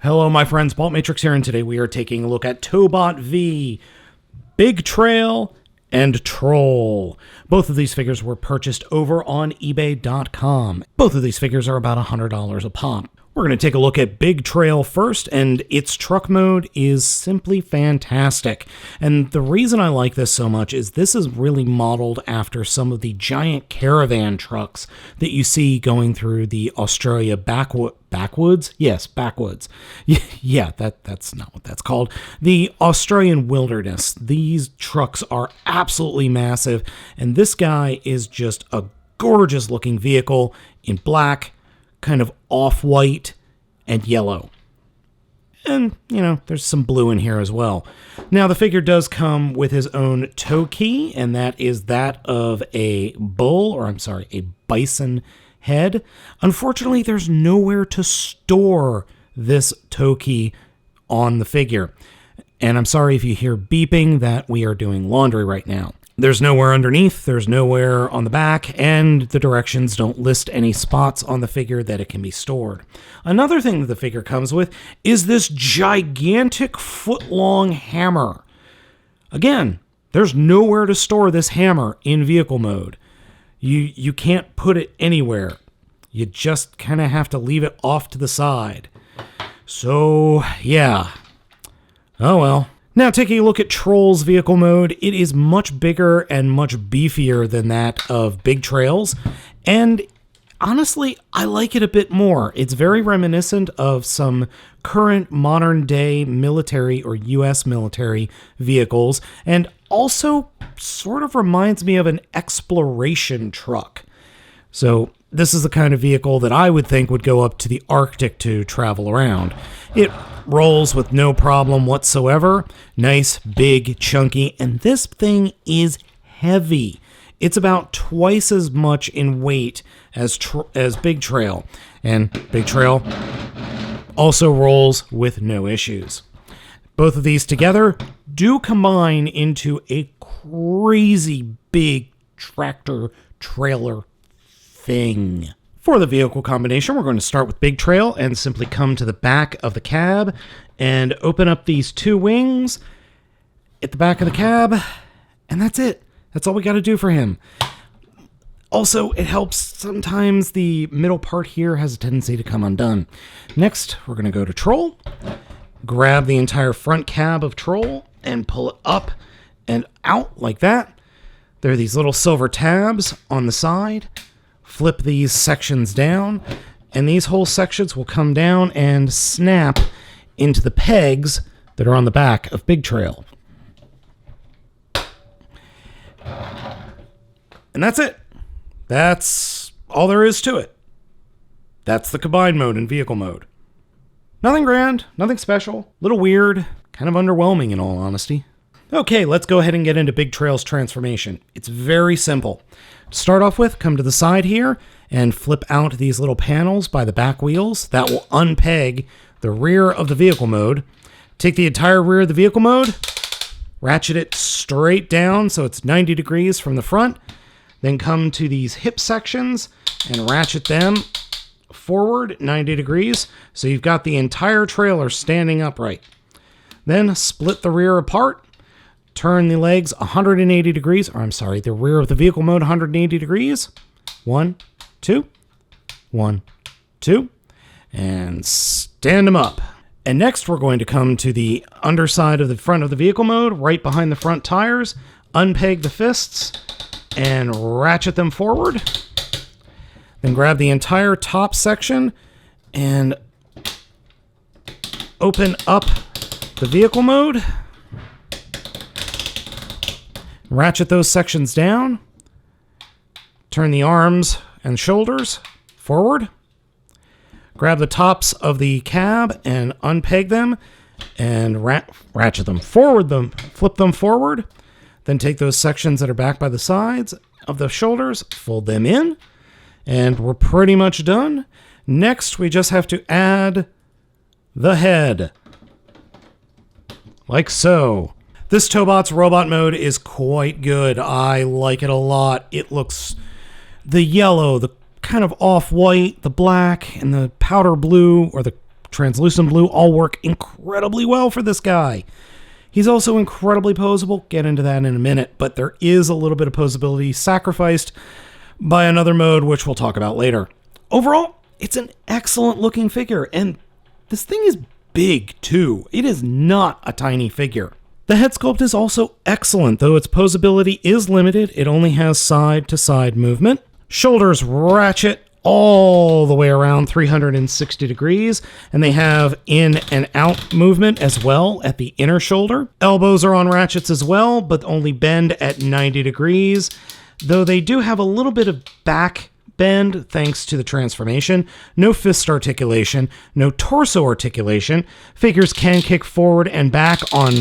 Hello, my friends. Baltmatrix here, and today we are taking a look at Tobot v. Bigtrail and Troll. Both of these figures were purchased over on eBay.com. Both of these figures are about $100 a pop. We're going to take a look at Bigtrail first, and its truck mode is simply fantastic. And the reason I like this so much is this is really modeled after some of the giant caravan trucks that you see going through the Australia backwoods? Yes, backwoods. Yeah, that's not what that's called. The Australian wilderness. These trucks are absolutely massive, and this guy is just a gorgeous looking vehicle in black, kind of off-white and yellow. And, you know, there's some blue in here as well. Now, the figure does come with his own tow key, and that is that of a a bison head. Unfortunately, there's nowhere to store this tow key on the figure. And I'm sorry if you hear beeping, that we are doing laundry right now. There's nowhere underneath, there's nowhere on the back, and the directions don't list any spots on the figure that it can be stored. Another thing that the figure comes with is this gigantic foot-long hammer. Again, there's nowhere to store this hammer in vehicle mode. You can't put it anywhere. You just kind of have to leave it off to the side. So, yeah. Oh well. Now, taking a look at Troll's vehicle mode, it is much bigger and much beefier than that of Bigtrail's, and honestly, I like it a bit more. It's very reminiscent of some current modern-day military or U.S. military vehicles, and also sort of reminds me of an exploration truck. So this is the kind of vehicle that I would think would go up to the Arctic to travel around. It rolls with no problem whatsoever. Nice, big, chunky, and this thing is heavy. It's about twice as much in weight as Bigtrail, and Bigtrail also rolls with no issues. Both of these together do combine into a crazy big tractor trailer thing. For the vehicle combination, we're going to start with Bigtrail and simply come to the back of the cab and open up these two wings at the back of the cab, and that's it. That's all we got to do for him. Also, it helps sometimes the middle part here has a tendency to come undone. Next, we're going to go to Troll, grab the entire front cab of Troll and pull it up and out like that. There are these little silver tabs on the side. Flip these sections down, and these whole sections will come down and snap into the pegs that are on the back of Bigtrail. And that's it. That's all there is to it. That's the combined mode and vehicle mode. Nothing grand, nothing special, little weird, kind of underwhelming in all honesty. Okay, let's go ahead and get into Bigtrail's transformation. It's very simple. To start off with, come to the side here and flip out these little panels by the back wheels. That will unpeg the rear of the vehicle mode. Take the entire rear of the vehicle mode, ratchet it straight down so it's 90 degrees from the front. Then come to these hip sections and ratchet them forward 90 degrees so you've got the entire trailer standing upright. Then split the rear apart. Turn the legs 180 degrees, the rear of the vehicle mode 180 degrees. 1, 2, 1, 2, and stand them up. And next we're going to come to the underside of the front of the vehicle mode, right behind the front tires, unpeg the fists, and ratchet them forward. Then grab the entire top section and open up the vehicle mode. Ratchet those sections down, turn the arms and shoulders forward, grab the tops of the cab and unpeg them and ratchet them forward, flip them forward, then take those sections that are back by the sides of the shoulders, fold them in, and we're pretty much done. Next, we just have to add the head, like so. This Tobot's robot mode is quite good. I like it a lot. It looks, the yellow, the kind of off-white, the black, and the powder blue, or the translucent blue all work incredibly well for this guy. He's also incredibly poseable. Get into that in a minute, but there is a little bit of poseability sacrificed by another mode, which we'll talk about later. Overall, it's an excellent looking figure, and this thing is big too. It is not a tiny figure. The head sculpt is also excellent, though its posability is limited. It only has side-to-side movement. Shoulders ratchet all the way around 360 degrees, and they have in and out movement as well at the inner shoulder. Elbows are on ratchets as well, but only bend at 90 degrees, though they do have a little bit of back bend thanks to the transformation. No fist articulation, no torso articulation. Figures can kick forward and back on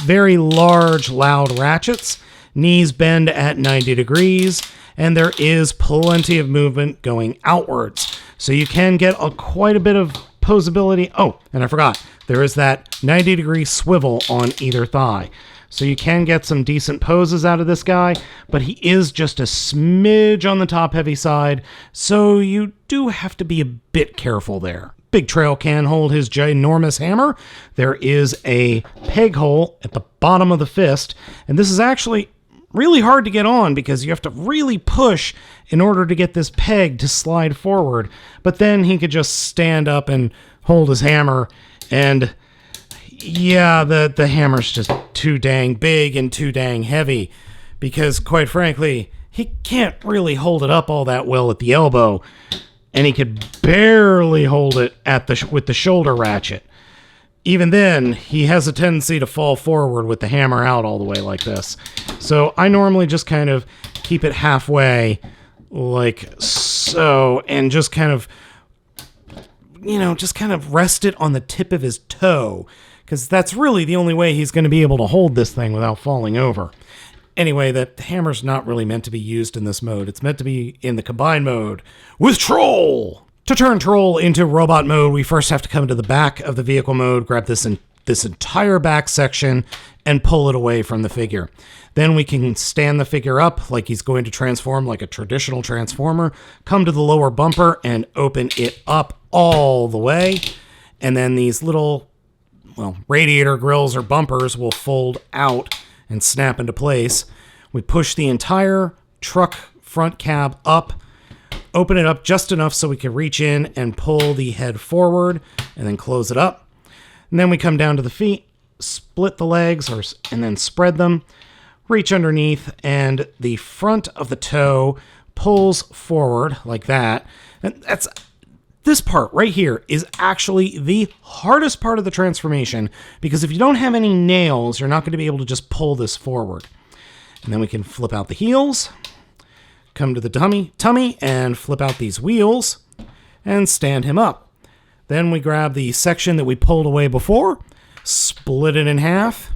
very large, loud ratchets. Knees bend at 90 degrees, and there is plenty of movement going outwards. So you can get quite a bit of posability. Oh, and I forgot, there is that 90-degree swivel on either thigh. So you can get some decent poses out of this guy, but he is just a smidge on the top-heavy side, so you do have to be a bit careful there. Big Trail can hold his ginormous hammer. There is a peg hole at the bottom of the fist, and this is actually really hard to get on because you have to really push in order to get this peg to slide forward. But then he could just stand up and hold his hammer, and yeah, the hammer's just too dang big and too dang heavy because, quite frankly, he can't really hold it up all that well at the elbow, and he could barely hold it with the shoulder ratchet. Even then, he has a tendency to fall forward with the hammer out all the way like this. So I normally just kind of keep it halfway like so, and just kind of, rest it on the tip of his toe, because that's really the only way he's going to be able to hold this thing without falling over. Anyway, the hammer's not really meant to be used in this mode. It's meant to be in the combined mode with Troll. To turn Troll into robot mode, we first have to come to the back of the vehicle mode, grab this entire back section, and pull it away from the figure. Then we can stand the figure up like he's going to transform like a traditional transformer, come to the lower bumper and open it up all the way, and then these little, radiator grills or bumpers will fold out and snap into place. We push the entire truck front cab up, open it up just enough so we can reach in and pull the head forward and then close it up. And then we come down to the feet, split the legs and then spread them, reach underneath, and the front of the toe pulls forward like that. And this part right here is actually the hardest part of the transformation, because if you don't have any nails, you're not going to be able to just pull this forward. And then we can flip out the heels, come to the tummy and flip out these wheels and stand him up. Then we grab the section that we pulled away before, split it in half,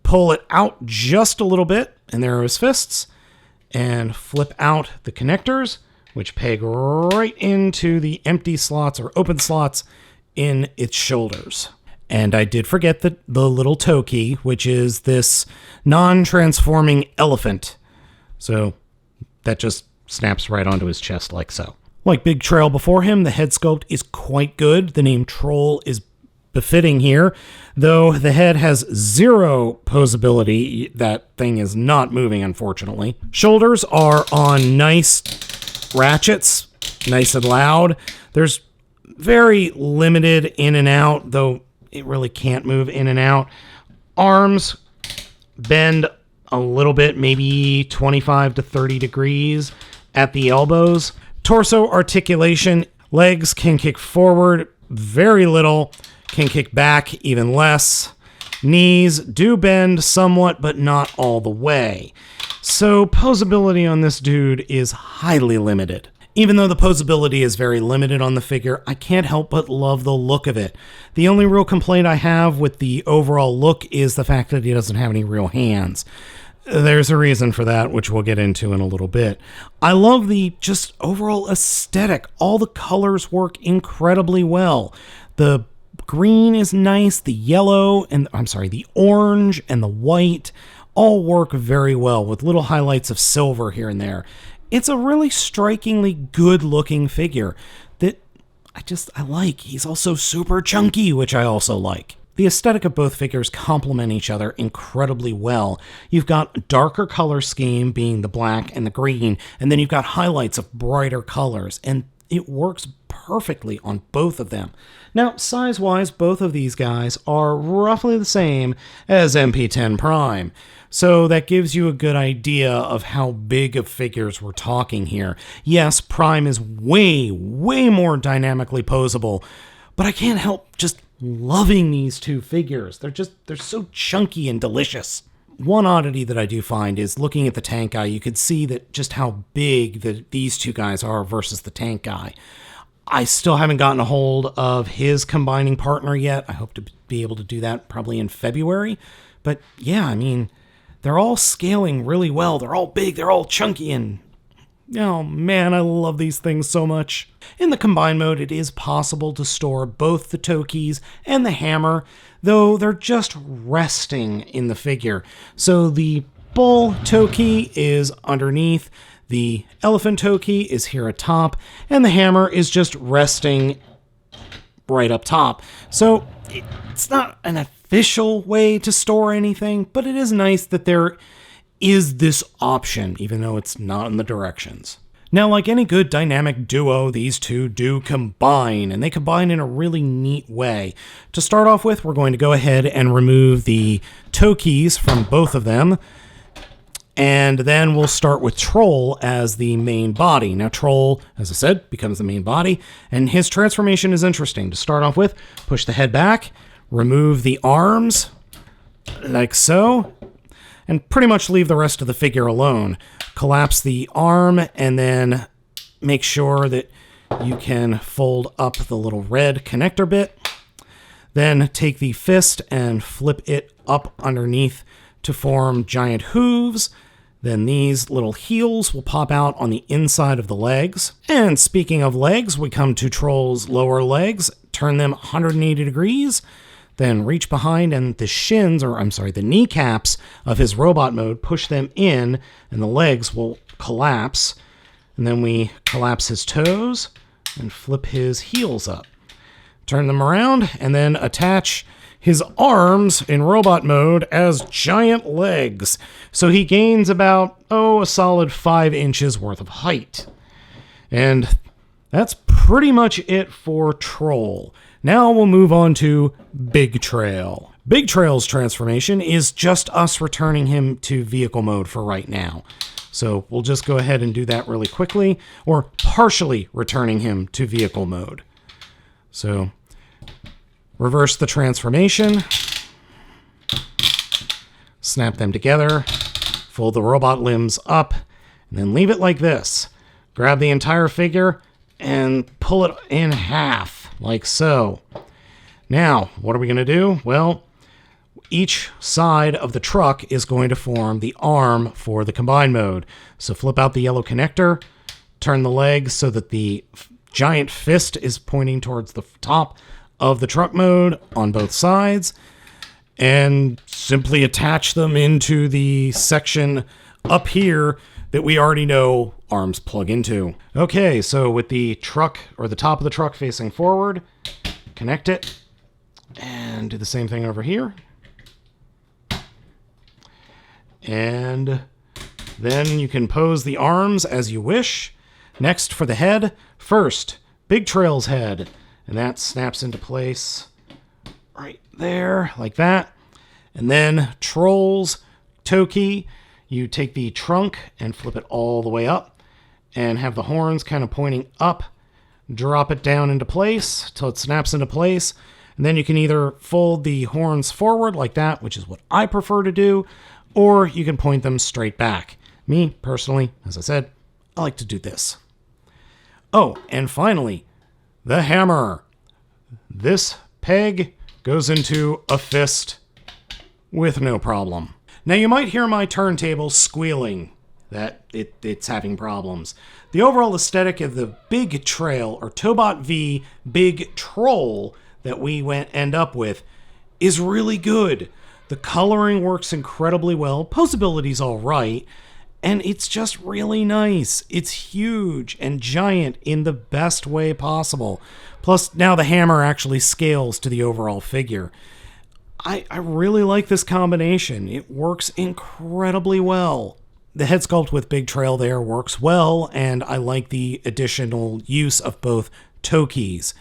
pull it out just a little bit, and there are his fists, and flip out the connectors, which peg right into the empty slots or open slots in its shoulders. And I did forget the little toe key, which is this non-transforming elephant. So that just snaps right onto his chest like so. Like Big Trail before him, the head sculpt is quite good. The name Troll is befitting here, though the head has zero posability. That thing is not moving, unfortunately. Shoulders are on nice ratchets, nice and loud. There's very limited in and out, though it really can't move in and out. Arms bend a little bit, maybe 25 to 30 degrees at the elbows. Torso articulation, legs can kick forward very little, can kick back even less. Knees do bend somewhat, but not all the way. So posability on this dude is highly limited. Even though the posability is very limited on the figure, I can't help but love the look of it. The only real complaint I have with the overall look is the fact that he doesn't have any real hands. There's a reason for that, which we'll get into in a little bit. I love the just overall aesthetic. All the colors work incredibly well. The green is nice, the yellow, the orange and the white all work very well with little highlights of silver here and there. It's a really strikingly good looking figure that I I like. He's also super chunky, which I also like. The aesthetic of both figures complement each other incredibly well. You've got darker color scheme being the black and the green, and then you've got highlights of brighter colors, and it works perfectly on both of them. Now, size-wise, both of these guys are roughly the same as MP10 Prime, so that gives you a good idea of how big of figures we're talking here. Yes, Prime is way, way more dynamically posable, but I can't help just loving these two figures. They're so chunky and delicious. One oddity that I do find is looking at the tank guy, you could see that just how big these two guys are versus the tank guy. I still haven't gotten a hold of his combining partner yet. I hope to be able to do that probably in February. But yeah, I mean, they're all scaling really well. They're all big, they're all chunky, and oh man, I love these things so much. In the combine mode, it is possible to store both the toe keys and the hammer, though they're just resting in the figure. So the bull toe key is underneath, the elephant toe key is here at top, and the hammer is just resting right up top. So it's not an official way to store anything, but it is nice that there is this option, even though it's not in the directions. Now, like any good dynamic duo, these two do combine, and they combine in a really neat way. To start off with, we're going to go ahead and remove the toe keys from both of them, and then we'll start with Troll as the main body. Now, Troll, as I said, becomes the main body, and his transformation is interesting. To start off with, push the head back, remove the arms, like so, and pretty much leave the rest of the figure alone. Collapse the arm, and then make sure that you can fold up the little red connector bit. Then take the fist and flip it up underneath to form giant hooves. Then these little heels will pop out on the inside of the legs. And speaking of legs, we come to Troll's lower legs, turn them 180 degrees, then reach behind and the kneecaps of his robot mode, push them in, and the legs will collapse. And then we collapse his toes and flip his heels up. Turn them around and then attach his arms in robot mode as giant legs. So he gains about, a solid 5 inches worth of height. And that's pretty much it for Troll. Now we'll move on to Big Trail. Big Trail's transformation is just us returning him to vehicle mode for right now. So we'll just go ahead and do that really quickly, or partially returning him to vehicle mode. So reverse the transformation, snap them together, fold the robot limbs up, and then leave it like this. Grab the entire figure and pull it in half, like so. Now, what are we going to do? Well, each side of the truck is going to form the arm for the combine mode. So flip out the yellow connector, turn the legs so that the giant fist is pointing towards the top of the truck mode on both sides, and simply attach them into the section up here that we already know arms plug into. Okay, so with the truck, or the top of the truck facing forward, connect it, and do the same thing over here. And then you can pose the arms as you wish. Next, for the head, first, Big Trail's head, and that snaps into place right there, like that. And then Troll's toe key, you take the trunk and flip it all the way up, and have the horns kind of pointing up, drop it down into place till it snaps into place, and then you can either fold the horns forward like that, which is what I prefer to do, or you can point them straight back. Me, personally, as I said, I like to do this. Oh, and finally, the hammer. This peg goes into a fist with no problem. Now you might hear my turntable squealing, that it's having problems. The overall aesthetic of the Big Trail, or Tobot V Big Troll, that we end up with is really good. The coloring works incredibly well, Poseability's all right, And it's just really nice. It's huge and giant in the best way possible. Plus, now the hammer actually scales to the overall figure. I really like this combination. It works incredibly well. The head sculpt with Big Trail there works well, and I like the additional use of both toe keys.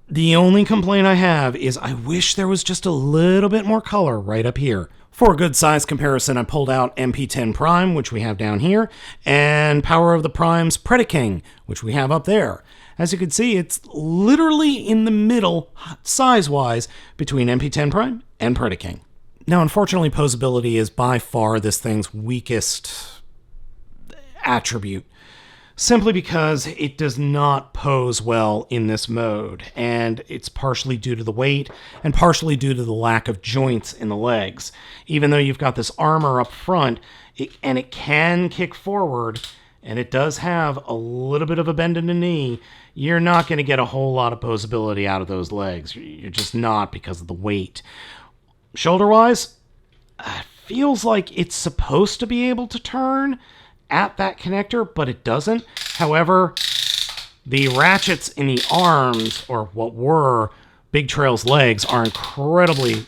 The only complaint I have is I wish there was just a little bit more color right up here. For a good size comparison, I pulled out MP10 Prime, which we have down here, and Power of the Prime's Predaking, which we have up there. As you can see, it's literally in the middle, size-wise, between MP10 Prime and Predaking. Now, unfortunately, Poseability is by far this thing's weakest attribute, simply because it does not pose well in this mode, and it's partially due to the weight and partially due to the lack of joints in the legs. Even though you've got this armor up front, it can kick forward, and it does have a little bit of a bend in the knee, you're not going to get a whole lot of posability out of those legs. You're just not, because of the weight. Shoulder-wise, feels like it's supposed to be able to turn at that connector, but it doesn't. However, the ratchets in the arms, or what were Big Trail's legs, are incredibly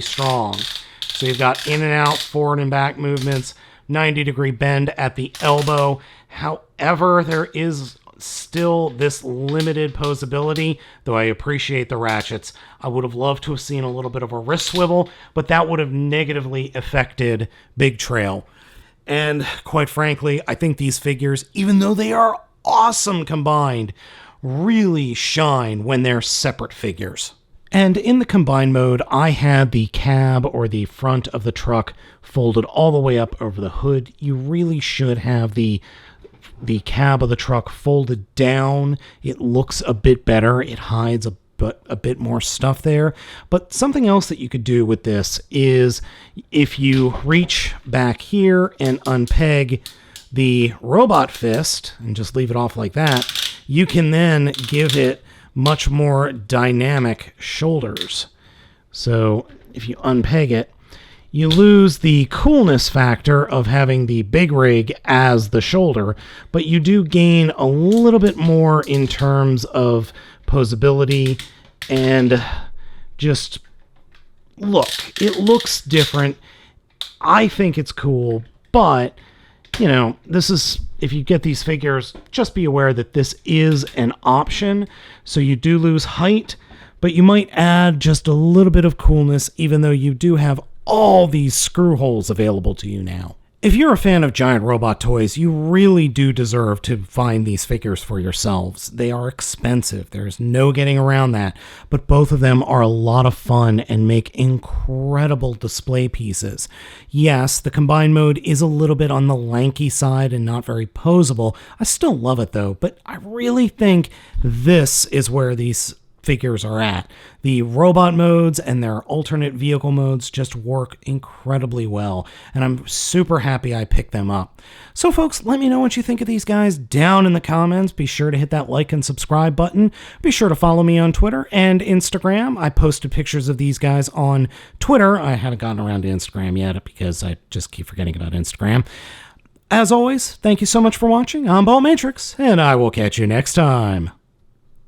strong. So you've got in and out, forward and back movements, 90-degree bend at the elbow. However, there is still this limited posability, though I appreciate the ratchets. I would have loved to have seen a little bit of a wrist swivel, but that would have negatively affected Big Trail. And quite frankly, I think these figures, even though they are awesome combined, really shine when they're separate figures. And in the combined mode, I had the cab, or the front of the truck, folded all the way up over the hood. You really should have the cab of the truck folded down. It looks a bit better. It hides a bit more stuff there. But something else that you could do with this is, if you reach back here and unpeg the robot fist and just leave it off like that, you can then give it much more dynamic shoulders. So if you unpeg it, you lose the coolness factor of having the big rig as the shoulder, but you do gain a little bit more in terms of posability, and just look. It looks different. I think it's cool, but, you know, this is, if you get these figures, just be aware that this is an option, so you do lose height, but you might add just a little bit of coolness, even though you do have all these screw holes available to you now. If you're a fan of giant robot toys, you really do deserve to find these figures for yourselves. They are expensive. There's no getting around that, but both of them are a lot of fun and make incredible display pieces. Yes, the combined mode is a little bit on the lanky side and not very posable. I still love it though, but I really think this is where these figures are at. The robot modes and their alternate vehicle modes just work incredibly well, and I'm super happy I picked them up. So folks, let me know what you think of these guys down in the comments. Be sure to hit that like and subscribe button. Be sure to follow me on Twitter and Instagram. I posted pictures of these guys on Twitter. I haven't gotten around to Instagram yet because I just keep forgetting about Instagram. As always, thank you so much for watching. I'm Baltmatrix, and I will catch you next time.